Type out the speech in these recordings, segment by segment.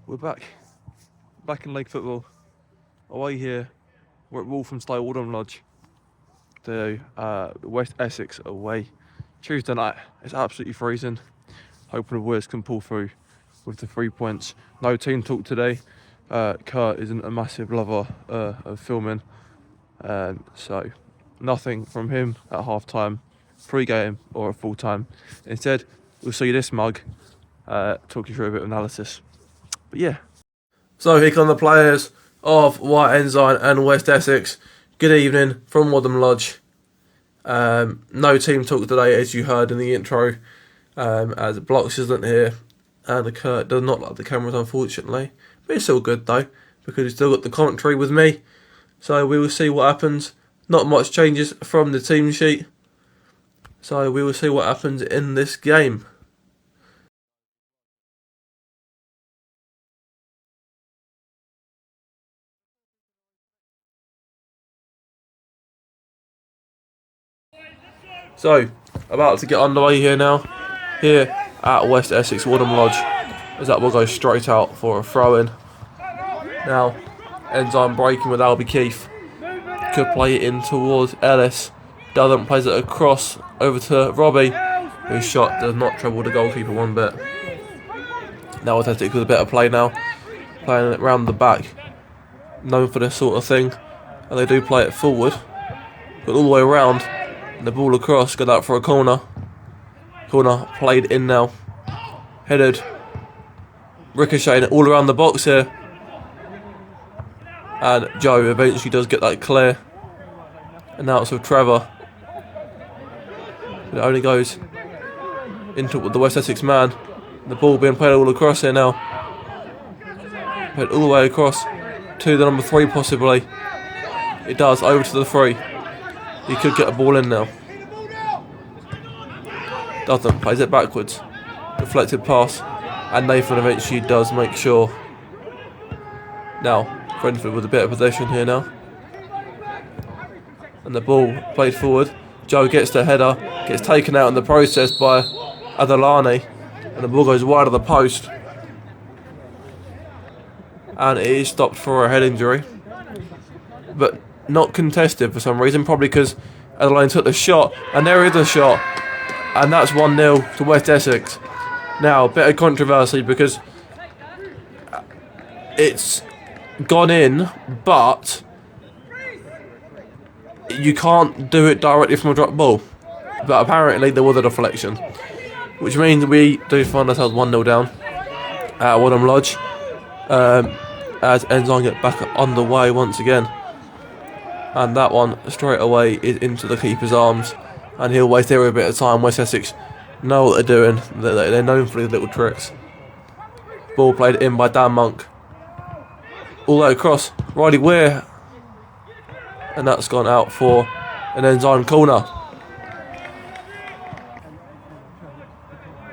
We're back in league football. Away here, we're at Walthamstow Lodge. The West Essex away. Tuesday night, it's absolutely freezing. Hoping the Warriors can pull through with the 3 points. No team talk today. Kurt isn't a massive lover of filming, so nothing from him at half time, pre-game or at full time. Instead, we'll see this mug talk you through a bit of analysis. But yeah. So here come the players of White Ensign and West Essex. Good evening from Wadham Lodge. No team talk today, as you heard in the intro, as Blocks isn't here and Kurt does not like the cameras, unfortunately. But it's all good though, because we've still got the commentary with me. So we will see what happens. Not much changes from the team sheet. So we will see what happens in this game. So, about to get underway here now, here at West Essex Wadham Lodge, as that will go straight out for a throw-in. Now, Ensign breaking with Albie Keith, could play it in towards Ellis, doesn't, plays it across over to Robbie, whose shot does not trouble the goalkeeper one bit. Now Essex with a better play now, playing it round the back, known for this sort of thing, and they do play it forward, but all the way around. And the ball across, got out for a corner. Corner played in now. Headed. Ricocheting all around the box here. And Joe eventually does get that clear. And now it's with Trevor. It only goes into the West Essex man. The ball being played all across here now. Played all the way across to the number 3 possibly. It does, over to the 3. He could get a ball in now. Doesn't, plays it backwards. Deflected pass. And Nathan eventually does make sure. Now, Brentford with a bit of possession here now. And the ball played forward. Joe gets the header. Gets taken out in the process by Adalani. And the ball goes wide of the post. And it is stopped for a head injury. But not contested for some reason, probably because Adelaide took the shot, and there is a shot, and that's 1-0 to West Essex. Now, a bit of controversy because it's gone in, but you can't do it directly from a drop ball. But apparently there was a deflection, which means we do find ourselves 1-0 down at Wadham Lodge, as Ensign get back on the way once again. And that one straight away is into the keeper's arms, and he'll waste every bit of time. West Essex know what they're doing. They're known for these little tricks. Ball played in by Dan Monk. All the way across, Riley Weir, and that's gone out for an Ensign corner.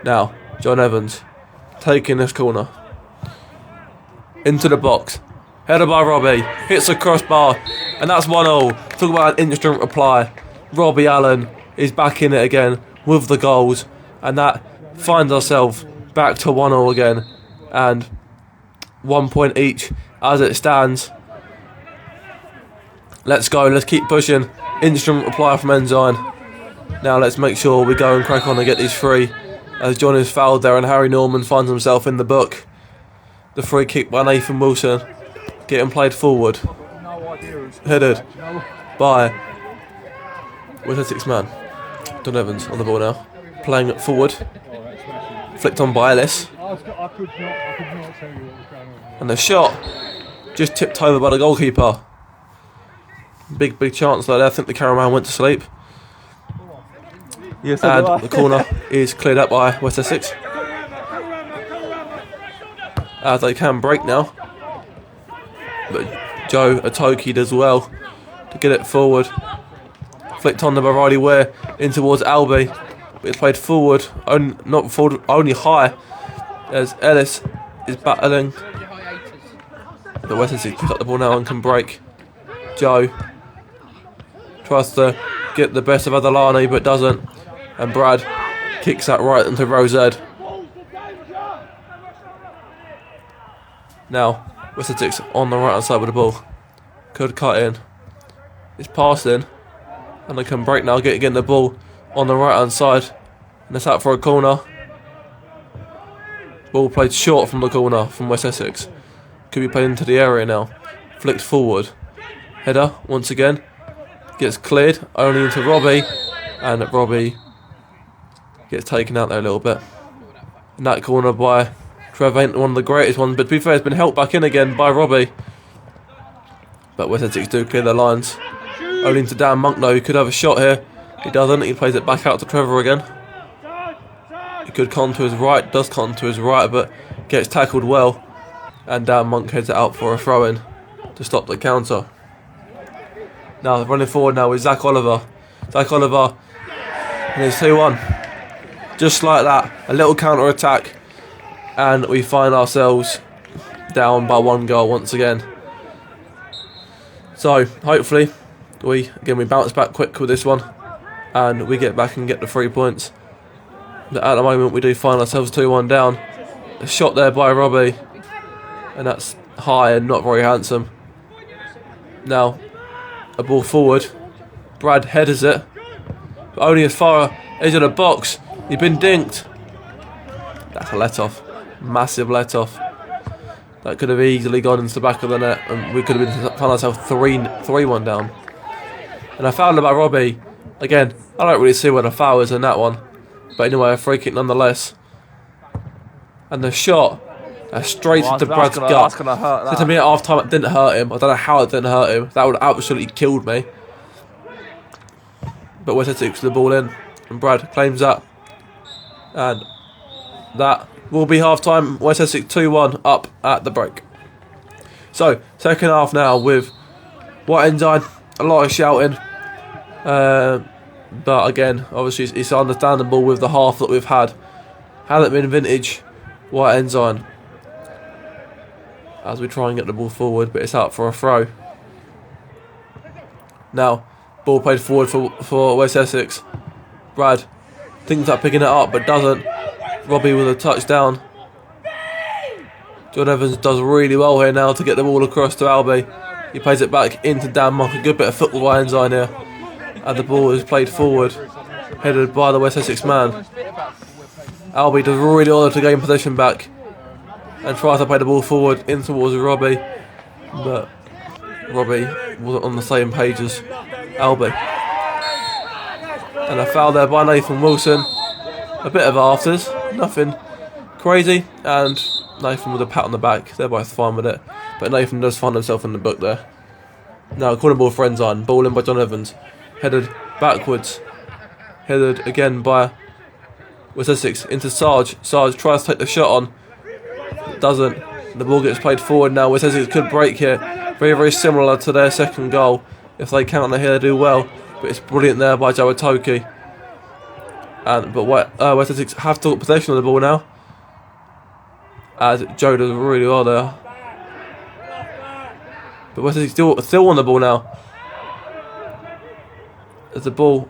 Now, John Evans taking this corner into the box. Headed by Robbie, hits the crossbar, and that's 1-0. Talk about an instant reply. Robbie Allen is back in it again with the goals, and that finds ourselves back to 1-0 again, and 1 point each as it stands. Let's go, let's keep pushing. Instant reply from Ensign. Now let's make sure we go and crack on and get these 3, as John is fouled there and Harry Norman finds himself in the book. The free kick by Nathan Wilson. Getting played forward. Headed by West Essex man. Don Evans on the ball now. Playing it forward. Flicked on by Ellis. And the shot just tipped over by the goalkeeper. Big chance there. I think the cameraman went to sleep. Yes, and the corner is cleared up by West Essex. As they can break now. But Joe Atoki does well to get it forward. Flicked on the Riley Weir in towards Albie. But it's played forward, not forward, only high, as Ellis is battling. But West Essex picks up the ball now and can break. Joe tries to get the best of Adalani but doesn't. And Brad kicks that right into Rosed. Now, West Essex on the right hand side with the ball. Could cut in. It's passed in. And they can break now, getting the ball on the right hand side. And it's out for a corner. Ball played short from the corner from West Essex. Could be played into the area now. Flicked forward. Header once again. Gets cleared only into Robbie. And Robbie gets taken out there a little bit. And that corner by Trevor ain't one of the greatest ones. But to be fair, it's been helped back in again by Robbie. But West Essex do clear their lines. Only into Dan Monk though, who could have a shot here. He doesn't. He plays it back out to Trevor again. He could con to his right, does con to his right, but gets tackled well. And Dan Monk heads it out for a throw-in to stop the counter. Now running forward now is Zach Oliver. Zach Oliver, and it's 2-1. Just like that, a little counter attack, and we find ourselves down by 1 goal once again. So hopefully we bounce back quick with this one, and we get back and get the 3 points. But at the moment we do find ourselves 2-1 down. A shot there by Robbie, and that's high and not very handsome. Now a ball forward. Brad headers it, but only as far edge of the box. He's been dinked. That's a let off, massive let off. That could have easily gone into the back of the net, and we could have found ourselves 3-1 down. And I fouled about Robbie. Again, I don't really see where the foul is in that one, but anyway, a free kick nonetheless. And the shot, straight into Brad's gut. That's gonna hurt. Said to me at half time it didn't hurt him. I don't know how it didn't hurt him. That would have absolutely killed me. But West Essex the ball in, and Brad claims that. And that will be half time. West Essex 2-1 up at the break. So, second half now with White Ensign. A lot of shouting. But again, obviously it's understandable with the half that we've had. Hasn't been vintage White Ensign. As we try and get the ball forward, but it's out for a throw. Now, ball played forward for West Essex. Brad thinks about picking it up, but doesn't. Robbie with a touchdown. John Evans does really well here now to get the ball across to Albie. He plays it back into Dan Monk. A good bit of football by Ensign here. And the ball is played forward, headed by the West Essex man. Albie does really well to gain possession back and tries to play the ball forward in towards Robbie, but Robbie wasn't on the same page as Albie. And a foul there by Nathan Wilson. A bit of afters, nothing crazy, and Nathan with a pat on the back. They're both fine with it, but Nathan does find himself in the book there. Now corner ball for Ensign, ball in by John Evans, headed backwards, headed again by West Essex into Sarge. Sarge tries to take the shot on, doesn't. The ball gets played forward now. West Essex could break here. Very, very similar to their second goal. If they counter here, they do well. But it's brilliant there by Joe Atoki. But West Essex have to possession of the ball now, as Joe does really well there. But West Essex still on the ball now, as the ball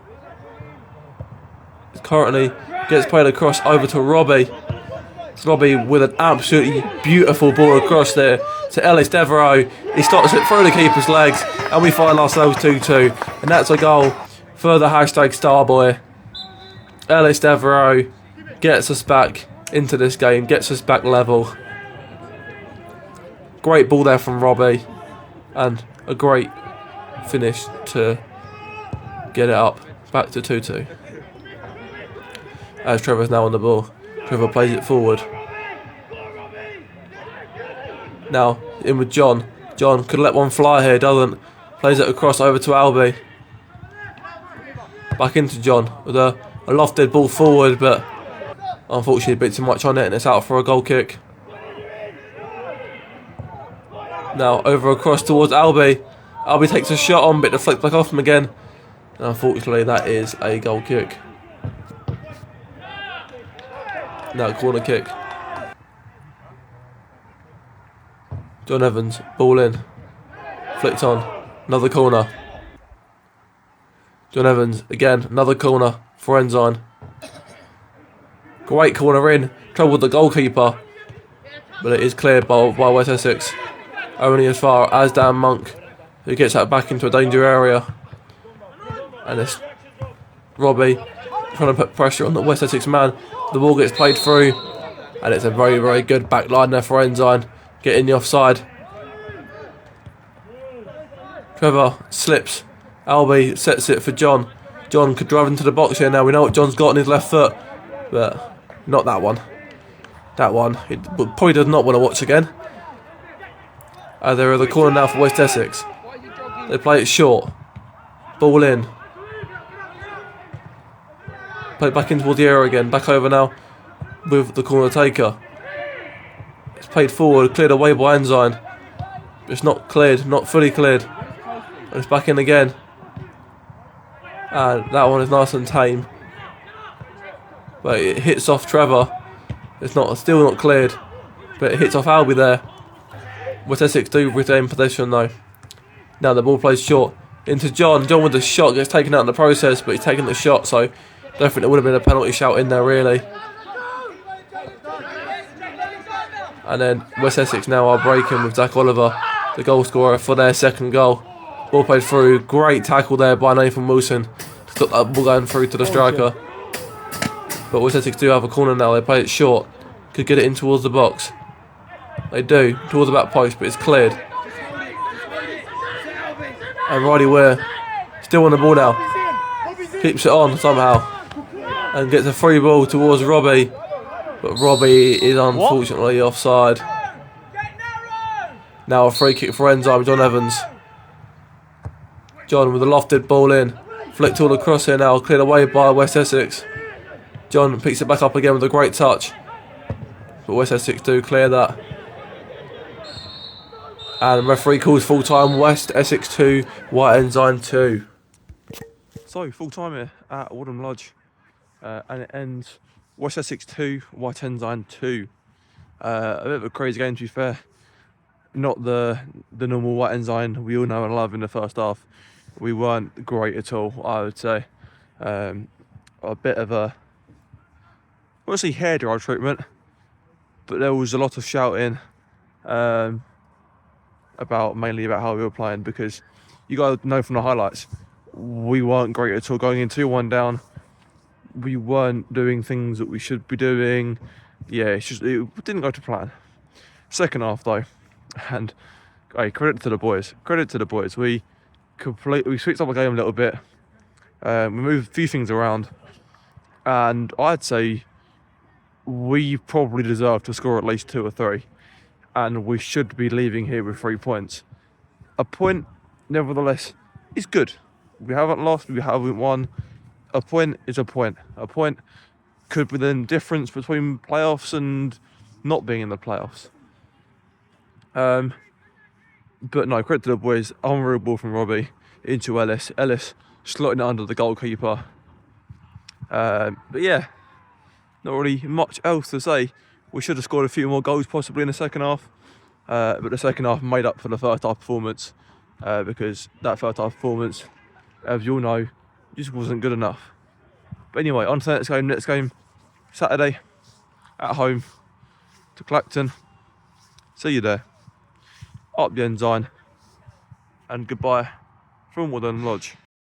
currently gets played across over to Robbie. It's Robbie with an absolutely beautiful ball across there to Ellis Devereaux. He stops it through the keeper's legs, and we find ourselves 2-2. And that's a goal for the #Starboy. Ellis Devereaux gets us back into this game, gets us back level. Great ball there from Robbie, and a great finish to get it up back to 2-2. As Trevor's now on the ball. Trevor plays it forward. Now in with John. John could let one fly here, doesn't. Plays it across over to Albie. Back into John with a lofted ball forward, but unfortunately a bit too much on it, and it's out for a goal kick. Now over across towards Albie. Albie takes a shot on, but deflects back off him again. And unfortunately that is a goal kick. Now corner kick. John Evans, ball in. Flicked on. Another corner. John Evans, again, another corner for Ensign. Great corner in. Trouble with the goalkeeper. but it is cleared by West Essex. Only as far as Dan Monk, who gets that back into a danger area. And it's Robbie trying to put pressure on the West Essex man. The ball gets played through, and it's a very, very good back line there for Ensign, getting the offside. Trevor slips. Albie sets it for John. John could drive into the box here now. We know what John's got on his left foot, but not that one. That one, he probably does not want to watch again. They're at the corner now for West Essex. They play it short. Ball in. Play it back in towards the area again. Back over now with the corner taker. It's played forward, cleared away by Ensign. It's not cleared, not fully cleared. And it's back in again. And that one is nice and tame. But it hits off Trevor. It's still not cleared. But it hits off Albie there. West Essex do retain possession though. Now the ball plays short into John. John with the shot gets taken out in the process, but he's taken the shot, so don't think there would have been a penalty shout in there really. And then West Essex now are breaking with Zach Oliver, the goal scorer for their second goal. Ball played through. Great tackle there by Nathan Wilson to stop that ball going through to the striker. But West Essex do have a corner now. They play it short. Could get it in towards the box. They do, towards the back post, but it's cleared. And Riley Ware still on the ball now. Keeps it on somehow. And gets a free ball towards Robbie. But Robbie is unfortunately offside. Now a free kick for Ensign, John Evans. John with a lofted ball in. Flicked all across here now, cleared away by West Essex. John picks it back up again with a great touch. But West Essex do clear that. And referee calls full time. West Essex 2, White Ensign 2. So full time here at Woodham Lodge, and it ends West Essex 2, White Ensign 2. A bit of a crazy game to be fair. Not the normal White Ensign we all know and love in the first half. We weren't great at all, I would say. A bit of a, I won't say hair-dry treatment, but there was a lot of shouting. Mainly about how we were playing, because you guys know from the highlights we weren't great at all. Going in 2-1 down, we weren't doing things that we should be doing. Yeah, it didn't go to plan. Second half though, and hey, credit to the boys. We switched up the game a little bit. We moved a few things around, and I'd say we probably deserve to score at least 2 or 3. And we should be leaving here with 3 points. A point, nevertheless, is good. We haven't lost, we haven't won. A point is a point. A point could be the difference between playoffs and not being in the playoffs. But no, credit to the boys. Unreal ball from Robbie into Ellis. Ellis slotting it under the goalkeeper. But yeah, not really much else to say. We should have scored a few more goals possibly in the second half. But the second half made up for the first half performance. Because that first half performance, as you all know, just wasn't good enough. But anyway, on to the next game. Next game, Saturday, at home to Clacton. See you there. Up the Ensign. And goodbye from Woodham Lodge.